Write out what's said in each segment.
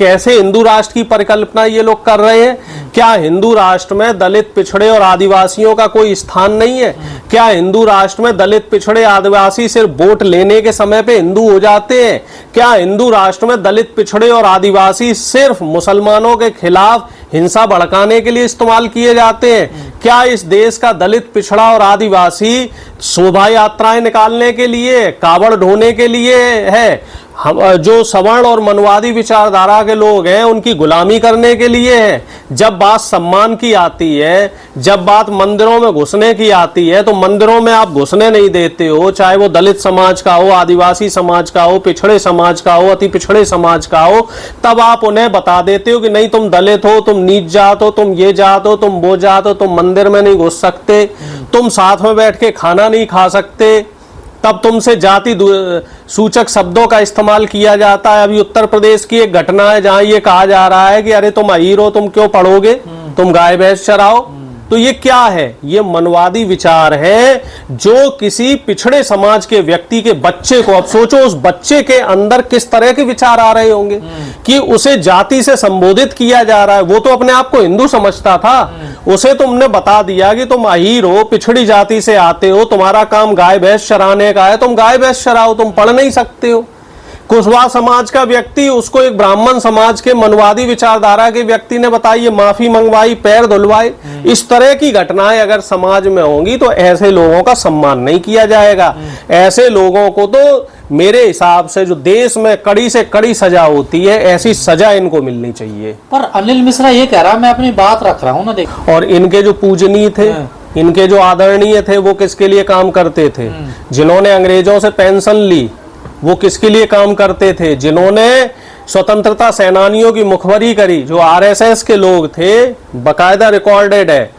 कैसे हिंदू राष्ट्र की परिकल्पना ये लोग कर रहे हैं? क्या हिंदू राष्ट्र में दलित, पिछड़े और आदिवासियों का कोई स्थान नहीं है? क्या हिंदू राष्ट्र में दलित, पिछड़े, आदिवासी सिर्फ वोट लेने के समय पे हिंदू हो जाते हैं? क्या हिंदू राष्ट्र में दलित, पिछड़े और आदिवासी सिर्फ मुसलमानों के खिलाफ हिंसा भड़काने के लिए इस्तेमाल किए जाते हैं? क्या इस देश का दलित, पिछड़ा और आदिवासी शोभा यात्राएं निकालने के लिए, कावड़ ढोने के लिए है? हम जो सवर्ण और मनवादी विचारधारा के लोग हैं उनकी गुलामी करने के लिए है? जब बात सम्मान की आती है, जब बात मंदिरों में घुसने की आती है, तो मंदिरों में आप घुसने नहीं देते हो, चाहे वो दलित समाज का हो, आदिवासी समाज का हो, पिछड़े समाज का हो, अति पिछड़े समाज का हो। तब आप उन्हें बता देते हो कि नहीं, तुम दलित हो, तुम नीच जात हो, तुम ये जात हो, तुम वो जात हो, तुम मंदिर में नहीं घुस सकते, तुम साथ में बैठ के खाना नहीं खा सकते। तब तुमसे जाति सूचक शब्दों का इस्तेमाल किया जाता है। अभी उत्तर प्रदेश की एक घटना है जहां ये कहा जा रहा है कि अरे तुम अहीर हो, तुम क्यों पढ़ोगे, तुम गाय भैंस चराओ। तो ये क्या है? ये मनवादी विचार है जो किसी पिछड़े समाज के व्यक्ति के बच्चे को, अब सोचो उस बच्चे के अंदर किस तरह के विचार आ रहे होंगे कि उसे जाति से संबोधित किया जा रहा है। वो तो अपने आप को हिंदू समझता था, उसे तुमने बता दिया कि तुम अहीर हो, पिछड़ी जाति से आते हो, तुम्हारा काम गाय भैंस चराने का है, तुम गाय भैंस चराओ, तुम पढ़ नहीं सकते हो। कुशवाहा समाज का व्यक्ति, उसको एक ब्राह्मण समाज के मनवादी विचारधारा के व्यक्ति ने बताई, माफी मंगवाई, पैर धुलवाए। इस तरह की घटनाएं अगर समाज में होंगी तो ऐसे लोगों का सम्मान नहीं किया जाएगा। ऐसे लोगों को तो मेरे हिसाब से जो देश में कड़ी से कड़ी सजा होती है, ऐसी सजा इनको मिलनी चाहिए। पर अनिल मिश्रा ये कह रहा है, मैं अपनी बात रख रहा हूँ ना, देखो। और इनके जो पूजनीय थे, इनके जो आदरणीय थे, वो किसके लिए काम करते थे? जिन्होंने अंग्रेजों से पेंशन ली, वो किसके लिए काम करते थे? जिन्होंने स्वतंत्रता सेनानियों की मुखबरी करी, जो आरएसएस के लोग थे, बकायदा रिकॉर्डेड है।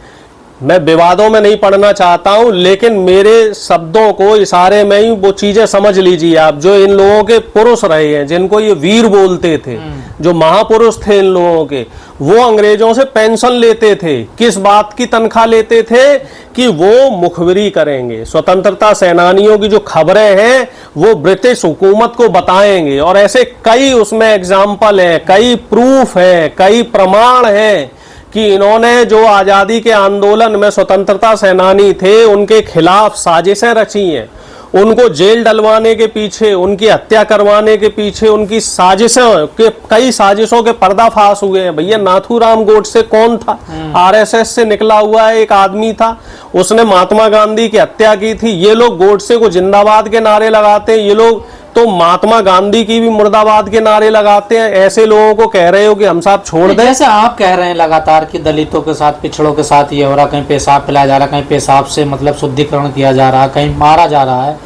मैं विवादों में नहीं पढ़ना चाहता हूं, लेकिन मेरे शब्दों को इशारे में ही वो चीजें समझ लीजिए आप। जो इन लोगों के पुरुष रहे हैं, जिनको ये वीर बोलते थे, जो महापुरुष थे इन लोगों के, वो अंग्रेजों से पेंशन लेते थे। किस बात की तनख्वाह लेते थे? कि वो मुखबिरी करेंगे, स्वतंत्रता सेनानियों की जो खबरें हैं वो ब्रिटिश हुकूमत को बताएंगे। और ऐसे कई उसमें एग्जाम्पल हैं, कई प्रूफ हैं, कई प्रमाण हैं कि इन्होंने जो आजादी के आंदोलन में स्वतंत्रता सेनानी थे उनके खिलाफ साजिशें रची हैं। उनको जेल डलवाने के पीछे, उनकी हत्या करवाने के पीछे उनकी साजिशों के, कई साजिशों के पर्दाफाश हुए हैं। भैया नाथूराम गोडसे कौन था? आरएसएस से निकला हुआ एक आदमी था, उसने महात्मा गांधी की हत्या की थी। ये लोग गोडसे को जिंदाबाद के नारे लगाते हैं, ये लोग तो महात्मा गांधी की भी मुर्दाबाद के नारे लगाते हैं। ऐसे लोगों को कह रहे हो कि हम साहब छोड़ दें? जैसे आप कह रहे हैं लगातार कि दलितों के साथ, पिछड़ों के साथ ये हो रहा, कहीं पेशाब पिलाया जा रहा, कहीं पेशाब से मतलब शुद्धिकरण किया जा रहा, कहीं मारा जा रहा है,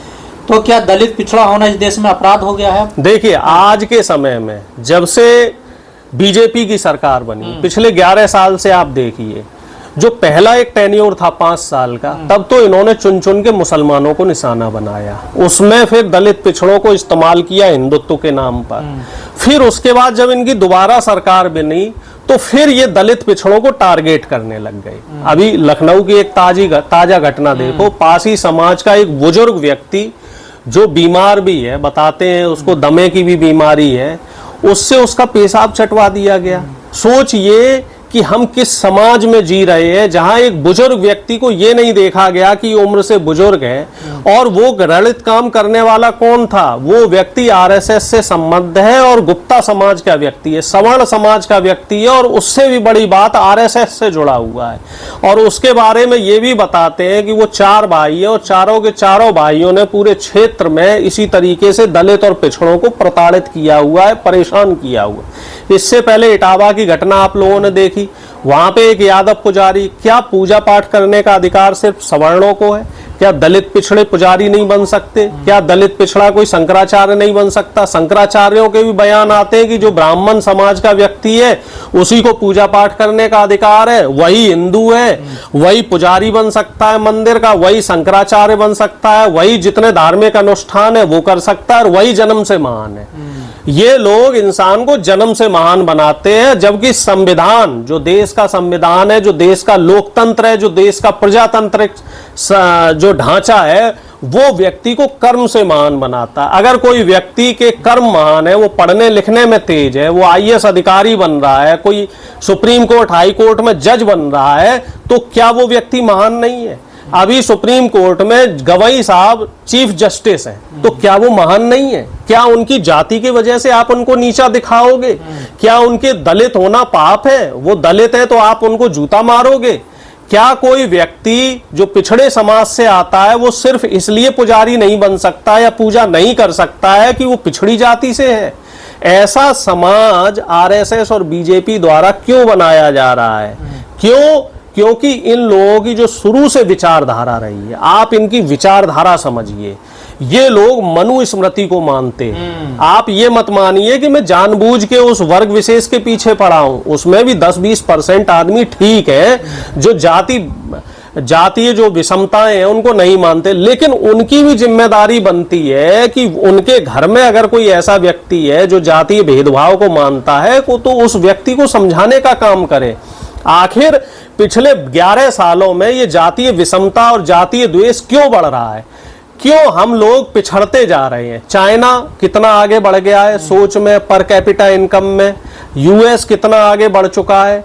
तो क्या दलित पिछड़ा होना इस देश में अपराध हो गया है? देखिए, आज के समय में जब से बीजेपी की सरकार बनी, पिछले 11 साल से आप देखिए, जो पहला एक टेन्योर था 5 साल का, तब तो इन्होंने चुन चुन के मुसलमानों को निशाना बनाया, उसमें फिर दलित पिछड़ों को इस्तेमाल किया हिंदुत्व के नाम पर। फिर उसके बाद जब इनकी दोबारा सरकार बनी तो फिर ये दलित पिछड़ों को टारगेट करने लग गए। अभी लखनऊ की एक ताजा घटना देखो, पासी समाज का एक बुजुर्ग व्यक्ति जो बीमार भी है, बताते हैं उसको दमे की भी बीमारी है, उससे उसका पेशाब चटवा दिया गया। सोचिए कि हम किस समाज में जी रहे हैं जहां एक बुजुर्ग व्यक्ति को यह नहीं देखा गया कि उम्र से बुजुर्ग है। और वो घृणित काम करने वाला कौन था? वो व्यक्ति आरएसएस से संबद्ध है और गुप्ता समाज का व्यक्ति है, सवर्ण समाज का व्यक्ति है, और उससे भी बड़ी बात आरएसएस से जुड़ा हुआ है। और उसके बारे में ये भी बताते हैं कि वो 4 भाई है और चारों के चारों भाइयों ने पूरे क्षेत्र में इसी तरीके से दलित और पिछड़ों को प्रताड़ित किया हुआ है, परेशान किया हुआ। इससे पहले इटावा की घटना आप लोगों ने देखी, वहां पे एक यादव पुजारी, क्या पूजा पाठ करने का अधिकार सिर्फ सवर्णों को है? क्या दलित पिछड़े पुजारी नहीं बन सकते? क्या दलित पिछड़ा कोई शंकराचार्य नहीं बन सकता? शंकराचार्यों के भी बयान आते हैं कि जो ब्राह्मण समाज का व्यक्ति है उसी को पूजा पाठ करने का अधिकार है, वही हिंदू है, वही पुजारी बन सकता है मंदिर का, वही शंकराचार्य बन सकता है, वही जितने धार्मिक अनुष्ठान है वो कर सकता है, और वही जन्म से महान है। ये लोग इंसान को जन्म से महान बनाते हैं, जबकि संविधान, जो देश का संविधान है, जो देश का लोकतंत्र है, जो देश का प्रजातांत्रिक जो ढांचा है वो व्यक्ति को कर्म से महान बनाता है। अगर कोई व्यक्ति के कर्म महान है, वो पढ़ने लिखने में तेज है, वो आईएएस अधिकारी बन रहा है, कोई सुप्रीम कोर्ट हाई कोर्ट में जज बन रहा है, तो क्या वो व्यक्ति महान नहीं है? अभी सुप्रीम कोर्ट में गवई साहब चीफ जस्टिस हैं, तो क्या वो महान नहीं है? क्या उनकी जाति की वजह से आप उनको नीचा दिखाओगे? क्या उनके दलित होना पाप है? वो दलित है तो आप उनको जूता मारोगे? क्या कोई व्यक्ति जो पिछड़े समाज से आता है वो सिर्फ इसलिए पुजारी नहीं बन सकता या पूजा नहीं कर सकता है कि वो पिछड़ी जाति से है? ऐसा समाज आरएसएस और बीजेपी द्वारा क्यों बनाया जा रहा है? क्यों? क्योंकि इन लोगों की जो शुरू से विचारधारा रही है, आप इनकी विचारधारा समझिए। ये लोग मनुस्मृति को मानते हैं। आप ये मत मानिए कि मैं जानबूझ के उस वर्ग विशेष के पीछे पड़ा हूं। उसमें भी 10-20% आदमी ठीक है जो जातीय जो विषमताएं हैं उनको नहीं मानते, लेकिन उनकी भी जिम्मेदारी बनती है कि उनके घर में अगर कोई ऐसा व्यक्ति है जो जातीय भेदभाव को मानता है तो उस व्यक्ति को समझाने का काम करे। आखिर पिछले 11 सालों में ये जातीय विषमता और जातीय द्वेष क्यों बढ़ रहा है? क्यों हम लोग पिछड़ते जा रहे हैं? चाइना कितना आगे बढ़ गया है सोच में, पर कैपिटा इनकम में। यूएस कितना आगे बढ़ चुका है।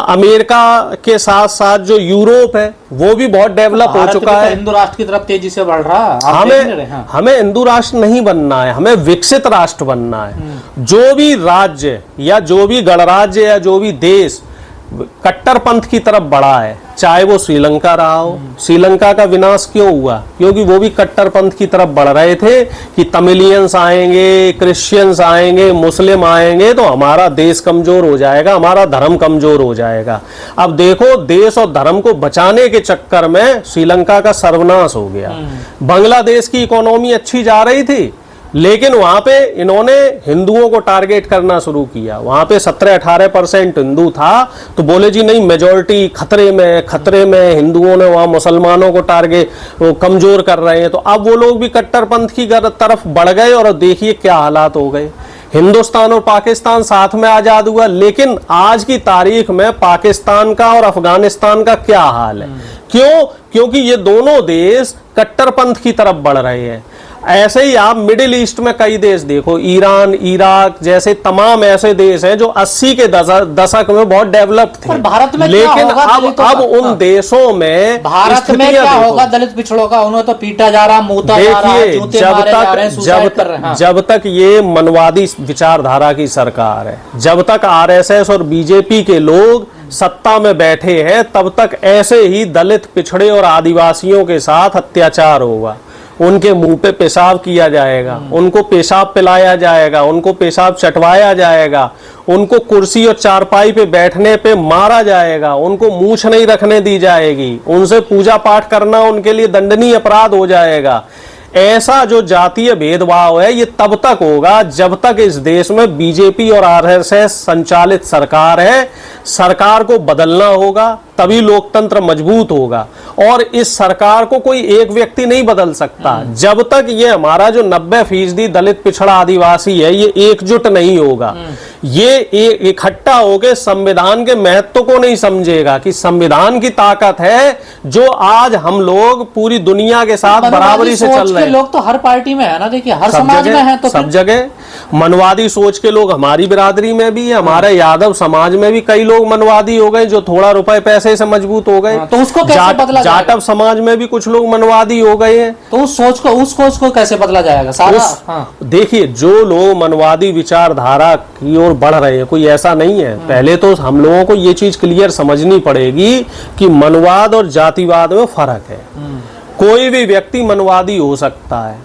अमेरिका के साथ साथ जो यूरोप है वो भी बहुत डेवलप हो चुका है। हिंदू राष्ट्र की तरफ तेजी से बढ़ रहा है। हमें हिंदू राष्ट्र नहीं बनना है, हमें विकसित राष्ट्र बनना है। जो भी राज्य या जो भी गणराज्य या जो भी देश कट्टरपंथ की तरफ बढ़ा है, चाहे वो श्रीलंका रहा हो। श्रीलंका का विनाश क्यों हुआ? क्योंकि वो भी कट्टरपंथ की तरफ बढ़ रहे थे कि तमिलियंस आएंगे, क्रिश्चियंस आएंगे, मुस्लिम आएंगे तो हमारा देश कमजोर हो जाएगा, हमारा धर्म कमजोर हो जाएगा। अब देखो, देश और धर्म को बचाने के चक्कर में श्रीलंका का सर्वनाश हो गया। बांग्लादेश की इकोनॉमी अच्छी जा रही थी, लेकिन वहां पे इन्होंने हिंदुओं को टारगेट करना शुरू किया। वहां पे 17-18% हिंदू था, तो बोले जी नहीं, मेजॉरिटी खतरे में हिंदुओं ने वहां मुसलमानों को टारगेट कमजोर कर रहे हैं। तो अब वो लोग भी कट्टरपंथ की तरफ बढ़ गए और देखिए क्या हालात हो गए। हिंदुस्तान और पाकिस्तान साथ में आजाद हुआ, लेकिन आज की तारीख में पाकिस्तान का और अफगानिस्तान का क्या हाल है? क्यों? क्योंकि ये दोनों देश कट्टरपंथ की तरफ बढ़ रहे हैं। ऐसे ही आप मिडिल ईस्ट में कई देश देखो, ईरान, इराक जैसे तमाम ऐसे देश हैं जो 80 के दशक में बहुत डेवलप्ड थे। भारत में लेकिन अब उन देशों में भारत में क्या होगा? दलित पिछड़ों का उन्हें तो पीटा जा रहा, मूता जा रहा है, जूते मारे जा रहे हैं, सुसाइड कर रहे हैं। जब तक ये मनवादी विचारधारा की सरकार है, जब तक आरएसएस और बीजेपी के लोग सत्ता में बैठे हैं, तब तक ऐसे ही दलित, पिछड़े और आदिवासियों के साथ अत्याचार होगा। उनके मुंह पे पेशाब किया जाएगा, उनको पेशाब पिलाया जाएगा, उनको पेशाब चटवाया जाएगा, उनको कुर्सी और चारपाई पे बैठने पे मारा जाएगा, उनको मूछ नहीं रखने दी जाएगी, उनसे पूजा पाठ करना उनके लिए दंडनीय अपराध हो जाएगा। ऐसा जो जातीय भेदभाव है ये तब तक होगा जब तक इस देश में बीजेपी और आरएसएस संचालित सरकार है। सरकार को बदलना होगा, तभी लोकतंत्र मजबूत होगा, और इस सरकार को कोई एक व्यक्ति नहीं बदल सकता। जब तक ये हमारा जो 90% दलित, पिछड़ा, आदिवासी है ये एकजुट नहीं होगा, ये इकट्ठा होकर संविधान के महत्व को नहीं समझेगा कि संविधान की ताकत है जो आज हम लोग पूरी दुनिया के साथ बराबरी से चल रहे हैं। लोग तो हर पार्टी में है ना, देखिए हर समाज में है, तो सब जगह मनवादी सोच के लोग हमारी बिरादरी में भी, हमारे यादव समाज में भी कई लोग मनवादी हो गए जो थोड़ा रुपए पैसे से मजबूत हो गए। तो उसको कैसे बदला जाएगा? जाटव समाज में भी कुछ लोग मनवादी हो गए हैं, तो उस सोच को कैसे बदला जाएगा? सारा देखिए, जो लोग मनवादी विचारधारा की ओर बढ़ रहे हैं, कोई ऐसा नहीं है। पहले तो हम लोगों को ये चीज क्लियर समझनी पड़ेगी कि मनवाद और जातिवाद में फर्क है। कोई भी व्यक्ति मनवादी हो सकता है,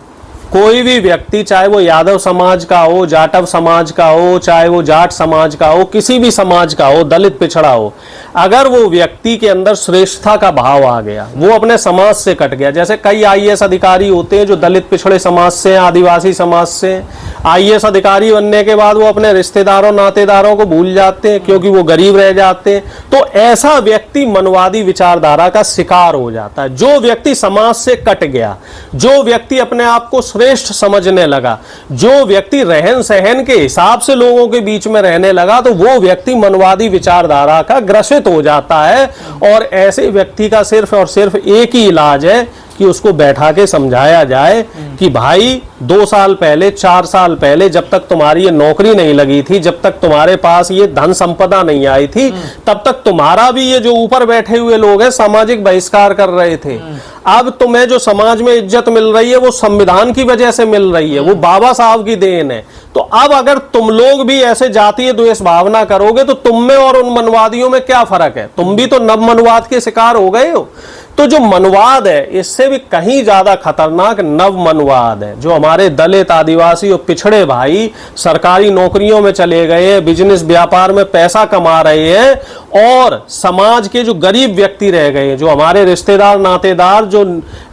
कोई भी व्यक्ति, चाहे वो यादव समाज का हो, जाटव समाज का हो, चाहे वो जाट समाज का हो, किसी भी समाज का हो, दलित, पिछड़ा हो, अगर वो व्यक्ति के अंदर श्रेष्ठता का भाव आ गया, वो अपने समाज से कट गया। जैसे कई आईएएस अधिकारी होते हैं जो दलित, पिछड़े समाज से, आदिवासी समाज से। आईएएस अधिकारी बनने के बाद वो अपने रिश्तेदारों, नातेदारों को भूल जाते हैं क्योंकि वो गरीब रह जाते हैं। तो ऐसा व्यक्ति मनवादी विचारधारा का शिकार हो जाता है। जो व्यक्ति समाज से कट गया, जो व्यक्ति अपने आप को श्रेष्ठ समझने लगा, जो व्यक्ति रहन सहन के हिसाब से लोगों के बीच में रहने लगा, तो वो व्यक्ति मनवादी विचारधारा का ग्रसित विचलित हो जाता है। और ऐसे व्यक्ति का सिर्फ और सिर्फ एक ही इलाज है कि उसको बैठा के समझाया जाए कि भाई 2 साल पहले, 4 साल पहले, जब तक तुम्हारी ये नौकरी नहीं लगी थी, जब तक तुम्हारे पास ये धन संपदा नहीं आई थी, तब तक तुम्हारा भी ये जो ऊपर बैठे हुए लोग हैं सामाजिक बहिष्कार कर रहे थे। अब तुम्हें जो समाज में इज्जत मिल रही है वो संविधान की वजह से मिल रही है, वो बाबा साहब की देन है। तो अब अगर तुम लोग भी ऐसे जातीय द्वेष भावना करोगे तो तुम में और उन मनवादियों में क्या फर्क है? तुम भी तो नव मनवाद के शिकार हो गए हो। तो जो मनवाद है इससे भी कहीं ज्यादा खतरनाक नव मनवाद है, जो हमारे दलित, आदिवासी और पिछड़े भाई सरकारी नौकरियों में चले गए हैं, बिजनेस व्यापार में पैसा कमा रहे हैं, और समाज के जो गरीब व्यक्ति रह गए हैं, जो हमारे रिश्तेदार नातेदार जो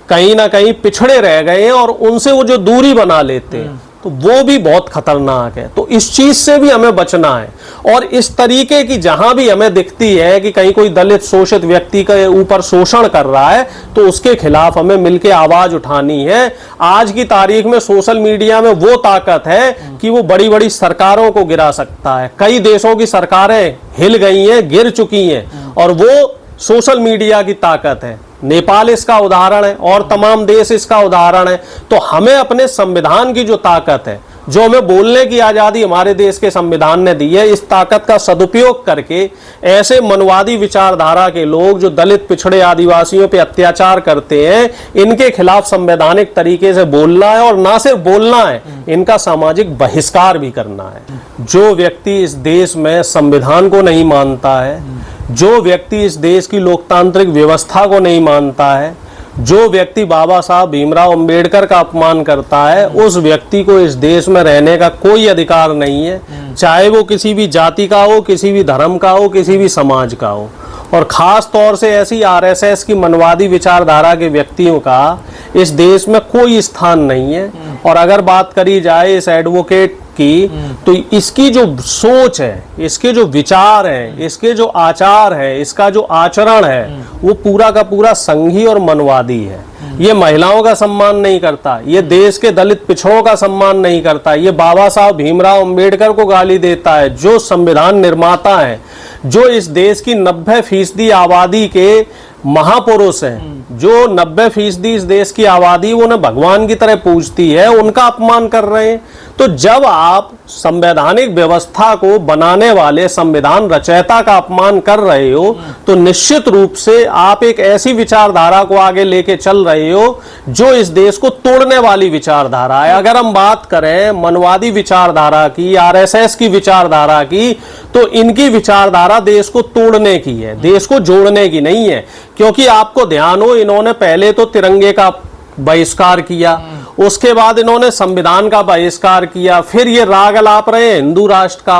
कहीं ना कहीं पिछड़े रह गए हैं, और उनसे वो जो दूरी बना लेते हैं, तो वो भी बहुत खतरनाक है। तो इस चीज से भी हमें बचना है। और इस तरीके की जहां भी हमें दिखती है कि कहीं कोई दलित शोषित व्यक्ति के ऊपर शोषण कर रहा है, तो उसके खिलाफ हमें मिलकर आवाज उठानी है। आज की तारीख में सोशल मीडिया में वो ताकत है कि वो बड़ी बड़ी सरकारों को गिरा सकता है। कई देशों की सरकारें हिल गई हैं, गिर चुकी हैं, और वो सोशल मीडिया की ताकत है। नेपाल इसका उदाहरण है और तमाम देश इसका उदाहरण है। तो हमें अपने संविधान की जो ताकत है, जो हमें बोलने की आजादी हमारे देश के संविधान ने दी है, इस ताकत का सदुपयोग करके ऐसे मनवादी विचारधारा के लोग जो दलित, पिछड़े, आदिवासियों पे अत्याचार करते हैं, इनके खिलाफ संवैधानिक तरीके से बोलना है। और ना सिर्फ बोलना है, इनका सामाजिक बहिष्कार भी करना है। जो व्यक्ति इस देश में संविधान को नहीं मानता है, जो व्यक्ति इस देश की लोकतांत्रिक व्यवस्था को नहीं मानता है, जो व्यक्ति बाबा साहब भीमराव अंबेडकर का अपमान करता है, उस व्यक्ति को इस देश में रहने का कोई अधिकार नहीं है, चाहे वो किसी भी जाति का हो, किसी भी धर्म का हो, किसी भी समाज का हो। और खास तौर से ऐसी आरएसएस की मनवादी विचारधारा के व्यक्तियों का इस देश में कोई स्थान नहीं है। और अगर बात करी जाए इस एडवोकेट की, तो इसकी जो सोच है, इसके जो विचार हैं, इसके जो आचार है, इसका जो आचरण है, वो पूरा का पूरा संघी और मनवादी है। ये महिलाओं का सम्मान नहीं करता, ये देश के दलित पिछड़ों का सम्मान नहीं करता, ये बाबा साहब भीमराव अंबेडकर को गाली देता है, जो संविधान निर्माता है, जो इस देश की 90% आबादी के महापुरुष हैं, जो 90% इस देश की आबादी वो उन्हें भगवान की तरह पूजती है, उनका अपमान कर रहे हैं। तो जब आप संवैधानिक व्यवस्था को बनाने वाले संविधान रचयिता का अपमान कर रहे हो, तो निश्चित रूप से आप एक ऐसी विचारधारा को आगे लेके चल रहे हो जो इस देश को तोड़ने वाली विचारधारा है। अगर हम बात करें मनवादी विचारधारा की, आरएसएस की विचारधारा की, तो इनकी विचारधारा देश को तोड़ने की है, देश को जोड़ने की नहीं है। क्योंकि आपको ध्यान हो, इन्होंने पहले तो तिरंगे का बहिष्कार किया, उसके बाद इन्होंने संविधान का बहिष्कार किया, फिर ये राग अलाप रहे हिंदू राष्ट्र का।